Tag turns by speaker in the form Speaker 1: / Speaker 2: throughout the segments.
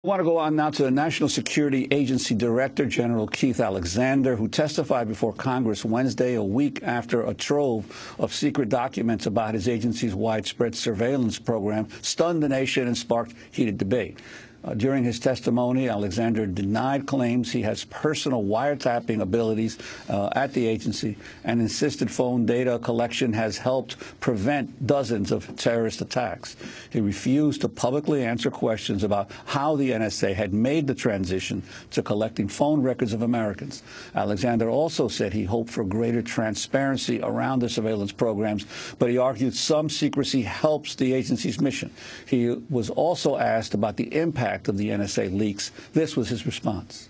Speaker 1: I want to go on now to the National Security Agency Director General Keith Alexander, who testified before Congress Wednesday, a week after a trove of secret documents about his agency's widespread surveillance program stunned the nation and sparked heated debate. During his testimony, Alexander denied claims he has personal wiretapping abilities at the agency and insisted phone data collection has helped prevent dozens of terrorist attacks. He refused to publicly answer questions about how the NSA had made the transition to collecting phone records of Americans. Alexander also said he hoped for greater transparency around the surveillance programs, but he argued some secrecy helps the agency's mission. He was also asked about the impact of the Nsa leaks. This was his response.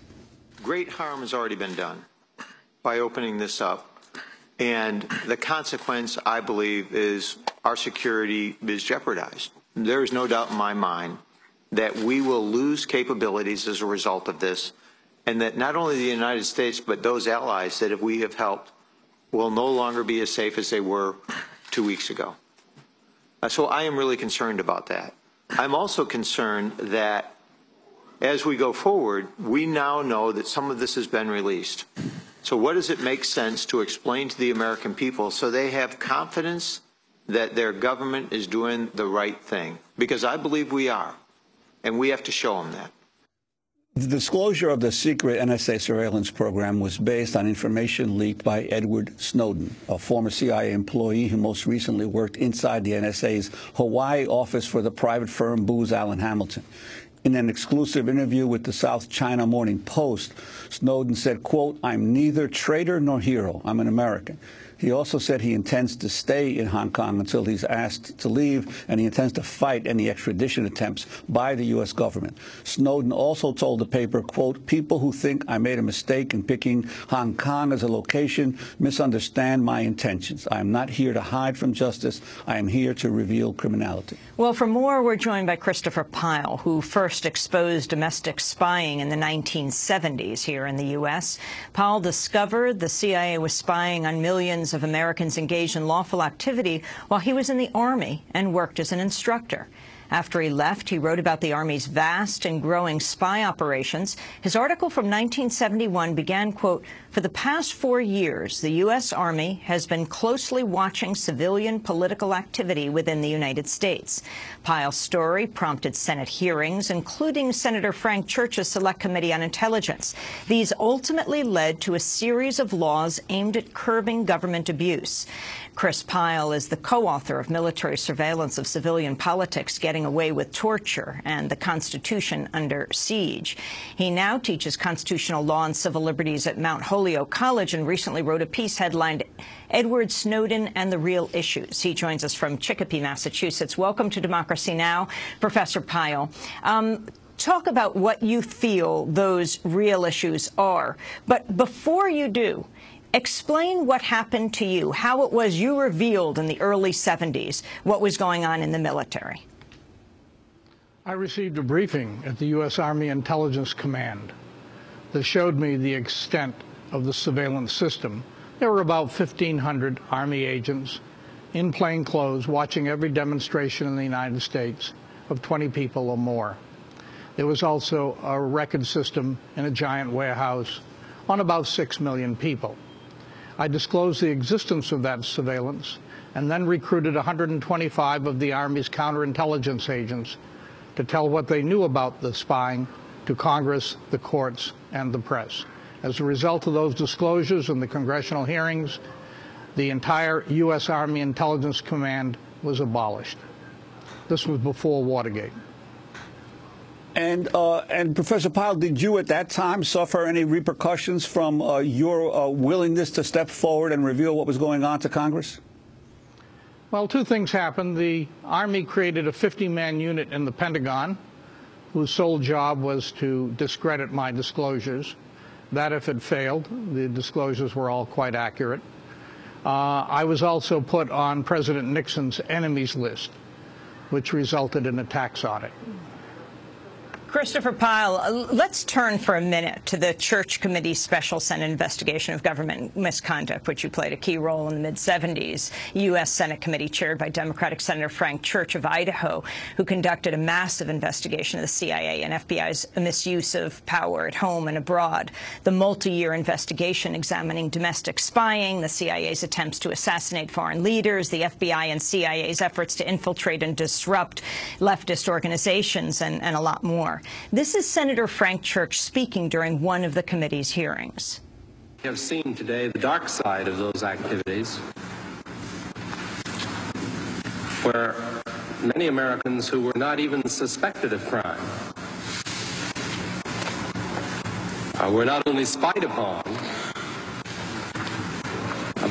Speaker 2: Great harm has already been done by opening this up, and the consequence, I believe, is our security is jeopardized. There is no doubt in my mind that we will lose capabilities as a result of this, and that not only the United States, but those allies that we have helped will no longer be as safe as they were 2 weeks ago. So I am really concerned about that. I'm also concerned that as we go forward, we now know that some of this has been released. So what does it make sense to explain to the American people so they have confidence that their government is doing the right thing? Because I believe we are, and we have to show them that.
Speaker 1: The disclosure of the secret NSA surveillance program was based on information leaked by Edward Snowden, a former CIA employee who most recently worked inside the NSA's Hawaii office for the private firm Booz Allen Hamilton. In an exclusive interview with the South China Morning Post, Snowden said, quote, "I'm neither traitor nor hero. I'm an American." He also said he intends to stay in Hong Kong until he's asked to leave, and he intends to fight any extradition attempts by the U.S. government. Snowden also told the paper, quote, "People who think I made a mistake in picking Hong Kong as a location misunderstand my intentions. I am not here to hide from justice. I am here to reveal criminality."
Speaker 3: Well, for more, we're joined by Christopher Pyle, who first exposed domestic spying in the 1970s here in the U.S. Pyle discovered the CIA was spying on millions of Americans engaged in lawful activity while he was in the Army and worked as an instructor. After he left, he wrote about the Army's vast and growing spy operations. His article from 1971 began, quote, "For the past 4 years, the U.S. Army has been closely watching civilian political activity within the United States." Pyle's story prompted Senate hearings, including Senator Frank Church's Select Committee on Intelligence. These ultimately led to a series of laws aimed at curbing government abuse. Chris Pyle is the co-author of Military Surveillance of Civilian Politics, Getting Away with Torture, and The Constitution Under Siege. He now teaches constitutional law and civil liberties at Mount Holyoke College and recently wrote a piece headlined "Edward Snowden and the Real Issues." He joins us from Chicopee, Massachusetts. Welcome to Democracy Now!, Professor Pyle. Talk about what you feel those real issues are. But before you do, explain what happened to you, how it was you revealed in the early 70s what was going on in the military.
Speaker 4: I received a briefing at the U.S. Army Intelligence Command that showed me the extent of the surveillance system. There were about 1,500 Army agents in plain clothes watching every demonstration in the United States of 20 people or more. There was also a record system in a giant warehouse on about 6 million people. I disclosed the existence of that surveillance and then recruited 125 of the Army's counterintelligence agents to tell what they knew about the spying to Congress, the courts, and the press. As a result of those disclosures and the congressional hearings, the entire U.S. Army Intelligence Command was abolished. This was before Watergate.
Speaker 1: And Professor Pyle, did you at that time suffer any repercussions from your willingness to step forward and reveal what was going on to Congress?
Speaker 4: Well, two things happened. The Army created a 50-man unit in the Pentagon whose sole job was to discredit my disclosures. That, if it failed, the disclosures were all quite accurate. I was also put on President Nixon's enemies list, which resulted in a tax audit.
Speaker 3: Christopher Pyle, let's turn for a minute to the Church Committee's Special Senate investigation of government misconduct, which you played a key role in the mid-'70s. U.S. Senate committee chaired by Democratic Senator Frank Church of Idaho, who conducted a massive investigation of the CIA and FBI's misuse of power at home and abroad. The multi-year investigation examining domestic spying, the CIA's attempts to assassinate foreign leaders, the FBI and CIA's efforts to infiltrate and disrupt leftist organizations, and a lot more. This is Senator Frank Church speaking during one of the committee's hearings.
Speaker 5: We have seen today the dark side of those activities, where many Americans who were not even suspected of crime were not only spied upon,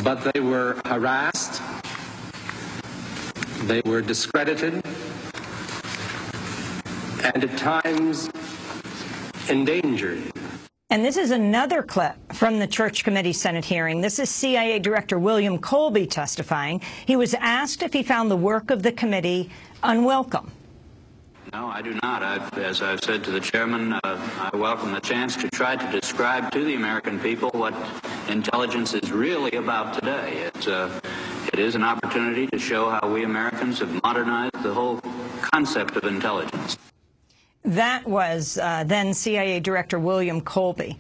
Speaker 5: but they were harassed, they were discredited, and at times endangered.
Speaker 3: And this is another clip from the Church Committee Senate hearing. This is CIA Director William Colby testifying. He was asked if he found the work of the committee unwelcome.
Speaker 6: No, I do not. As I've said to the chairman, I welcome the chance to try to describe to the American people what intelligence is really about today. It is an opportunity to show how we Americans have modernized the whole concept of intelligence.
Speaker 3: That was then CIA Director William Colby.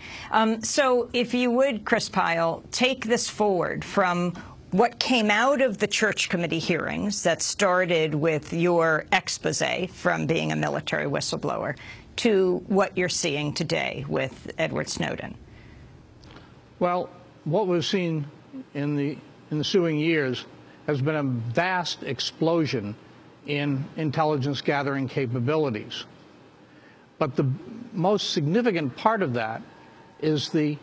Speaker 3: So if you would, Chris Pyle, take this forward from what came out of the Church Committee hearings that started with your expose from being a military whistleblower to what you're seeing today with Edward Snowden.
Speaker 4: Well, what we've seen in the ensuing years has been a vast explosion in intelligence gathering capabilities. But the most significant part of that is the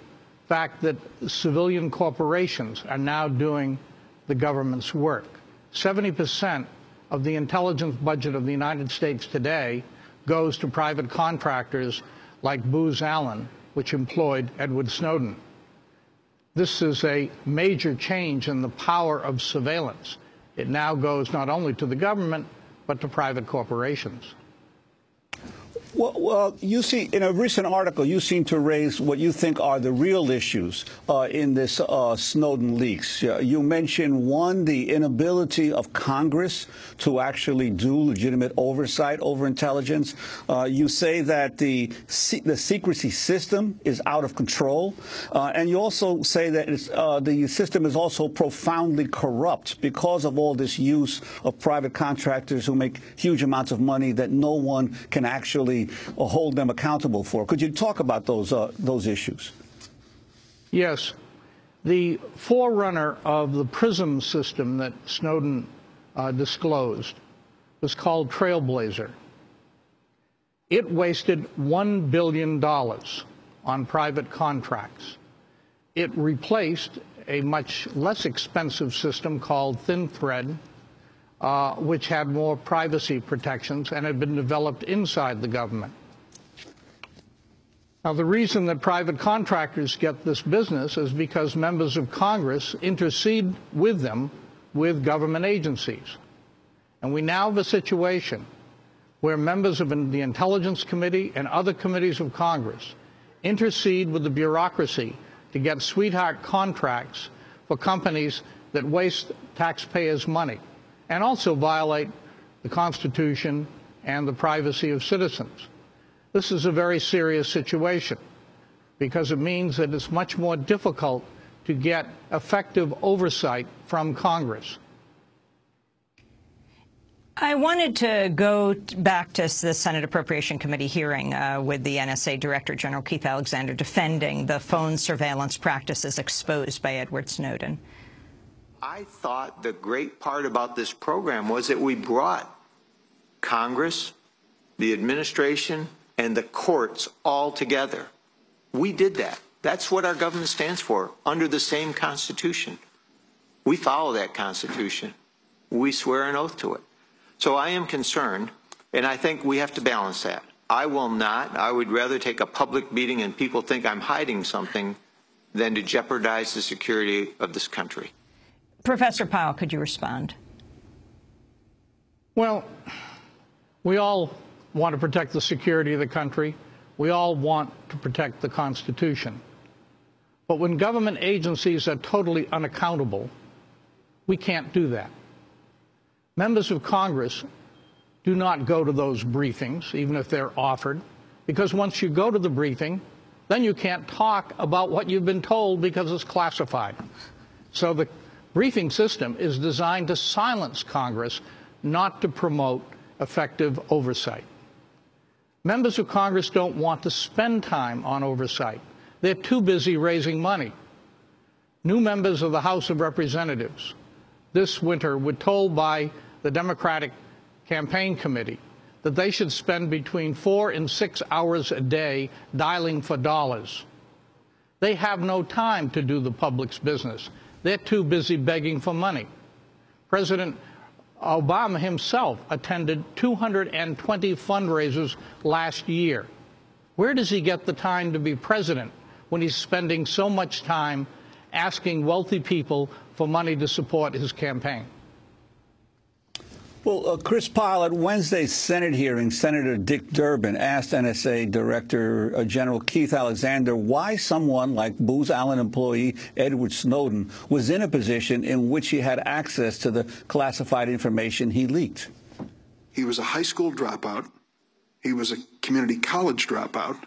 Speaker 4: fact that civilian corporations are now doing the government's work. 70% of the intelligence budget of the United States today goes to private contractors like Booz Allen, which employed Edward Snowden. This is a major change in the power of surveillance. It now goes not only to the government, but to private corporations.
Speaker 1: Well, you see, in a recent article, you seem to raise what you think are the real issues in this Snowden leaks. You mentioned, one, the inability of Congress to actually do legitimate oversight over intelligence. You say that the secrecy system is out of control. And you also say that the system is also profoundly corrupt because of all this use of private contractors who make huge amounts of money that no one can actually hold them accountable for. Could you talk about those issues?
Speaker 4: Yes. The forerunner of the PRISM system that Snowden disclosed was called Trailblazer. It wasted $1 billion on private contracts. It replaced a much less expensive system called Thin Thread, which had more privacy protections and had been developed inside the government. Now, the reason that private contractors get this business is because members of Congress intercede with them with government agencies. And we now have a situation where members of the Intelligence Committee and other committees of Congress intercede with the bureaucracy to get sweetheart contracts for companies that waste taxpayers' money and also violate the Constitution and the privacy of citizens. This is a very serious situation because it means that it's much more difficult to get effective oversight from Congress.
Speaker 3: I wanted to go back to the Senate Appropriation Committee hearing with the NSA Director General Keith Alexander defending the phone surveillance practices exposed by Edward Snowden.
Speaker 2: I thought the great part about this program was that we brought Congress, the administration, and the courts all together. We did that. That's what our government stands for, under the same Constitution. We follow that Constitution. We swear an oath to it. So I am concerned, and I think we have to balance that. I will not. I would rather take a public meeting and people think I'm hiding something than to jeopardize the security of this country.
Speaker 3: Professor Pyle, could you respond?
Speaker 4: Well, we all want to protect the security of the country. We all want to protect the Constitution. But when government agencies are totally unaccountable, we can't do that. Members of Congress do not go to those briefings, even if they're offered, because once you go to the briefing, then you can't talk about what you've been told because it's classified. So the briefing system is designed to silence Congress, not to promote effective oversight. Members of Congress don't want to spend time on oversight. They're too busy raising money. New members of the House of Representatives this winter were told by the Democratic Campaign Committee that they should spend between 4 and 6 hours a day dialing for dollars. They have no time to do the public's business. They're too busy begging for money. President Obama himself attended 220 fundraisers last year. Where does he get the time to be president when he's spending so much time asking wealthy people for money to support his campaign?
Speaker 1: Well, Chris Pyle, at Wednesday's Senate hearing, Senator Dick Durbin asked NSA Director General Keith Alexander why someone like Booz Allen employee Edward Snowden was in a position in which he had access to the classified information he leaked.
Speaker 7: He was a high school dropout. He was a community college dropout.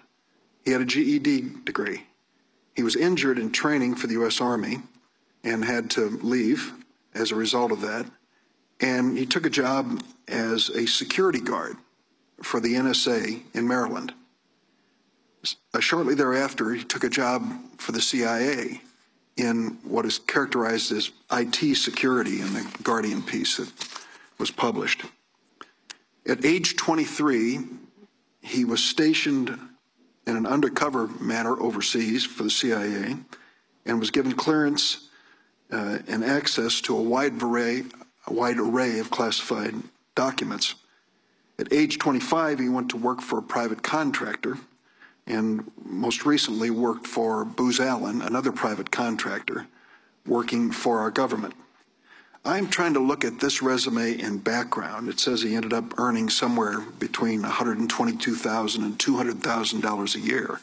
Speaker 7: He had a GED degree. He was injured in training for the U.S. Army and had to leave as a result of that. And he took a job as a security guard for the NSA in Maryland. Shortly thereafter, he took a job for the CIA in what is characterized as IT security in the Guardian piece that was published. At age 23, he was stationed in an undercover manner overseas for the CIA and was given clearance and access to a wide array of classified documents. At age 25, he went to work for a private contractor and most recently worked for Booz Allen, another private contractor, working for our government. I'm trying to look at this resume in background. It says he ended up earning somewhere between $122,000 and $200,000 a year.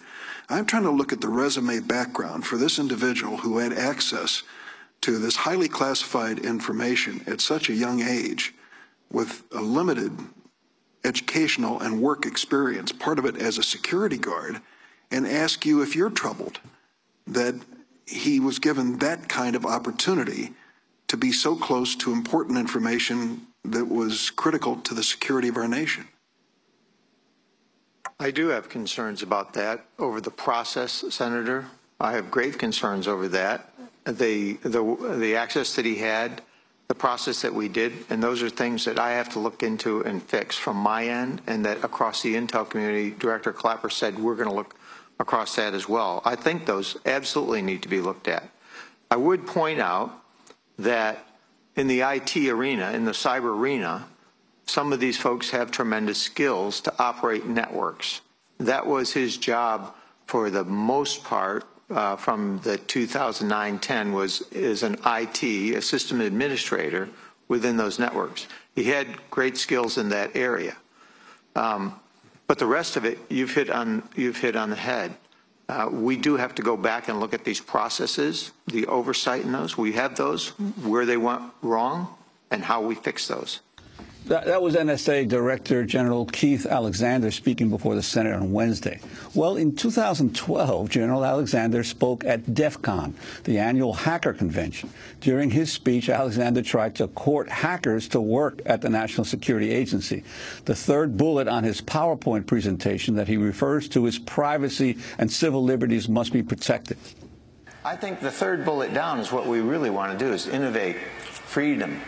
Speaker 7: I'm trying to look at the resume background for this individual who had access to this highly classified information at such a young age with a limited educational and work experience, part of it as a security guard, and ask you if you're troubled that he was given that kind of opportunity to be so close to important information that was critical to the security of our nation.
Speaker 2: I do have concerns about that over the process, Senator. I have grave concerns over that. The access that he had, the process that we did, and those are things that I have to look into and fix from my end, and that across the intel community, Director Clapper said we're going to look across that as well. I think those absolutely need to be looked at. I would point out that in the IT arena, in the cyber arena, some of these folks have tremendous skills to operate networks. That was his job for the most part from the 2009-10 is an IT, a system administrator within those networks. He had great skills in that area. But the rest of it, you've hit on the head. We do have to go back and look at these processes, the oversight in those. We have those, where they went wrong, and how we fix those.
Speaker 1: That was NSA Director General Keith Alexander speaking before the Senate on Wednesday. Well, in 2012, General Alexander spoke at DEF CON, the annual hacker convention. During his speech, Alexander tried to court hackers to work at the National Security Agency. The third bullet on his PowerPoint presentation that he refers to is privacy and civil liberties must be protected.
Speaker 2: I think the third bullet down is what we really want to do, is innovate, freedom,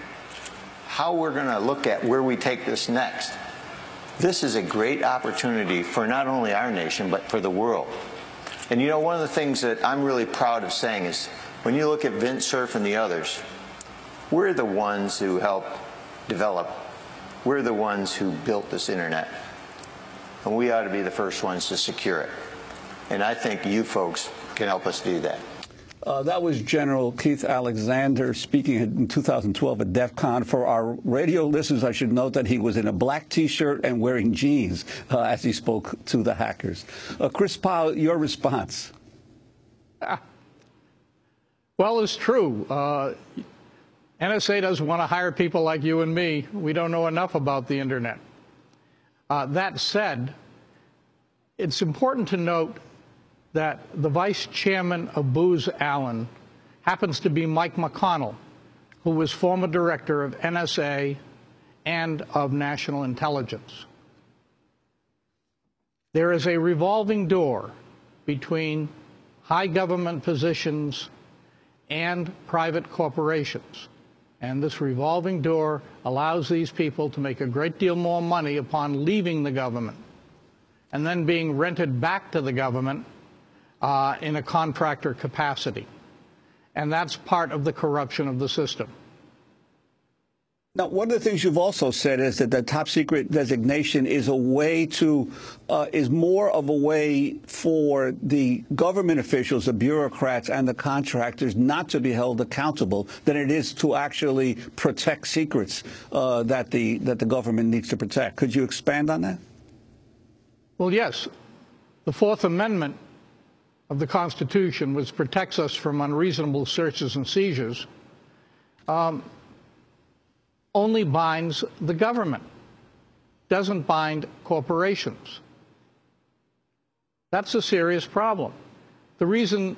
Speaker 2: how we're going to look at where we take this next. This is a great opportunity for not only our nation, but for the world. And you know, one of the things that I'm really proud of saying is, when you look at Vint Cerf and the others, we're the ones who helped develop. We're the ones who built this internet. And we ought to be the first ones to secure it. And I think you folks can help us do that.
Speaker 1: That was General Keith Alexander speaking in 2012 at DEF CON. For our radio listeners, I should note that he was in a black T-shirt and wearing jeans as he spoke to the hackers. Chris Pyle, your response?
Speaker 4: Well, it's true. NSA doesn't want to hire people like you and me. We don't know enough about the Internet. That said, it's important to note that the vice chairman of Booz Allen happens to be Mike McConnell, who was former director of NSA and of National Intelligence. There is a revolving door between high government positions and private corporations. And this revolving door allows these people to make a great deal more money upon leaving the government and then being rented back to the government in a contractor capacity. And that's part of the corruption of the system.
Speaker 1: Now, one of the things you've also said is that the top secret designation is a way to, is more of a way for the government officials, the bureaucrats and the contractors not to be held accountable than it is to actually protect secrets that the government needs to protect. Could you expand on that?
Speaker 4: Well, yes. The Fourth Amendment of the Constitution, which protects us from unreasonable searches and seizures, only binds the government, doesn't bind corporations. That's a serious problem. The reason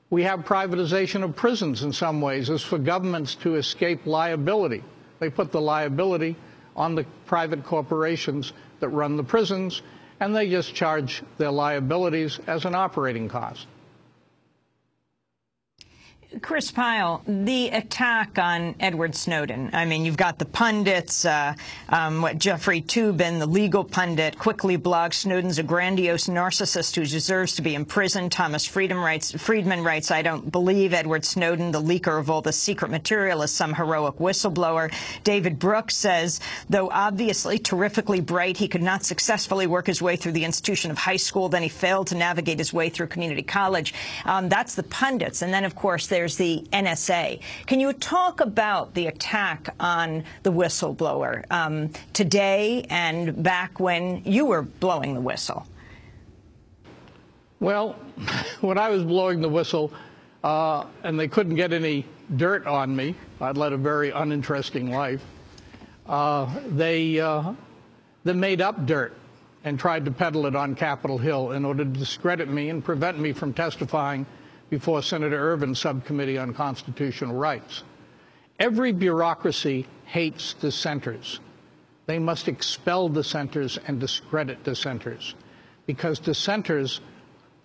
Speaker 4: we have privatization of prisons in some ways is for governments to escape liability. They put the liability on the private corporations that run the prisons, and they just charge their liabilities as an operating cost.
Speaker 3: Chris Pyle, the attack on Edward Snowden, I mean, you've got the pundits, Jeffrey Toobin, the legal pundit, quickly blogs Snowden's a grandiose narcissist who deserves to be imprisoned. Thomas Friedman writes, I don't believe Edward Snowden, the leaker of all the secret material, is some heroic whistleblower. David Brooks says, though obviously terrifically bright, he could not successfully work his way through the institution of high school. Then he failed to navigate his way through community college. That's the pundits. And then, of course, there's the NSA. Can you talk about the attack on the whistleblower today and back when you were blowing the whistle?
Speaker 4: Well, when I was blowing the whistle and they couldn't get any dirt on me, I'd led a very uninteresting life, they made up dirt and tried to peddle it on Capitol Hill in order to discredit me and prevent me from testifying before Senator Ervin's subcommittee on constitutional rights. Every bureaucracy hates dissenters. They must expel dissenters and discredit dissenters, because dissenters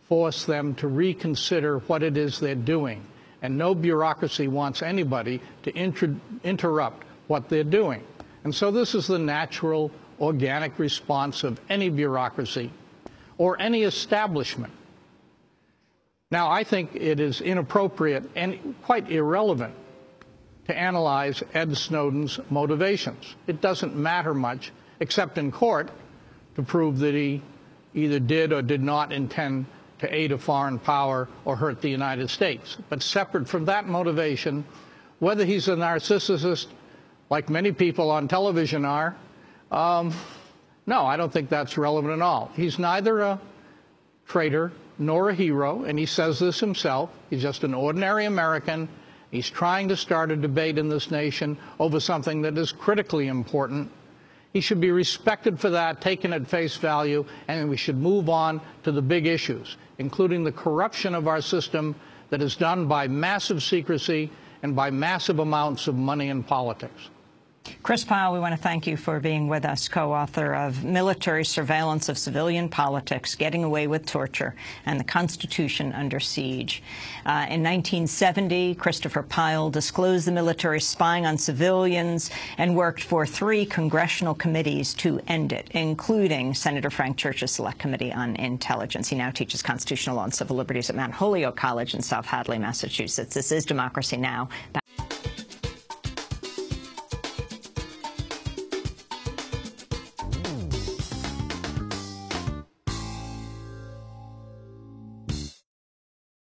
Speaker 4: force them to reconsider what it is they're doing. And no bureaucracy wants anybody to interrupt what they're doing. And so this is the natural, organic response of any bureaucracy or any establishment. Now, I think it is inappropriate and quite irrelevant to analyze Ed Snowden's motivations. It doesn't matter much, except in court, to prove that he either did or did not intend to aid a foreign power or hurt the United States. But separate from that motivation, whether he's a narcissist, like many people on television are, no, I don't think that's relevant at all. He's neither a traitor nor a hero, and he says this himself. He's just an ordinary American. He's trying to start a debate in this nation over something that is critically important. He should be respected for that, taken at face value, and we should move on to the big issues, including the corruption of our system that is done by massive secrecy and by massive amounts of money in politics.
Speaker 3: Chris Pyle, we want to thank you for being with us, co-author of Military Surveillance of Civilian Politics, Getting Away with Torture, and the Constitution Under Siege. In 1970, Christopher Pyle disclosed the military spying on civilians and worked for 3 congressional committees to end it, including Senator Frank Church's Select Committee on Intelligence. He now teaches constitutional law and civil liberties at Mount Holyoke College in South Hadley, Massachusetts. This is Democracy Now!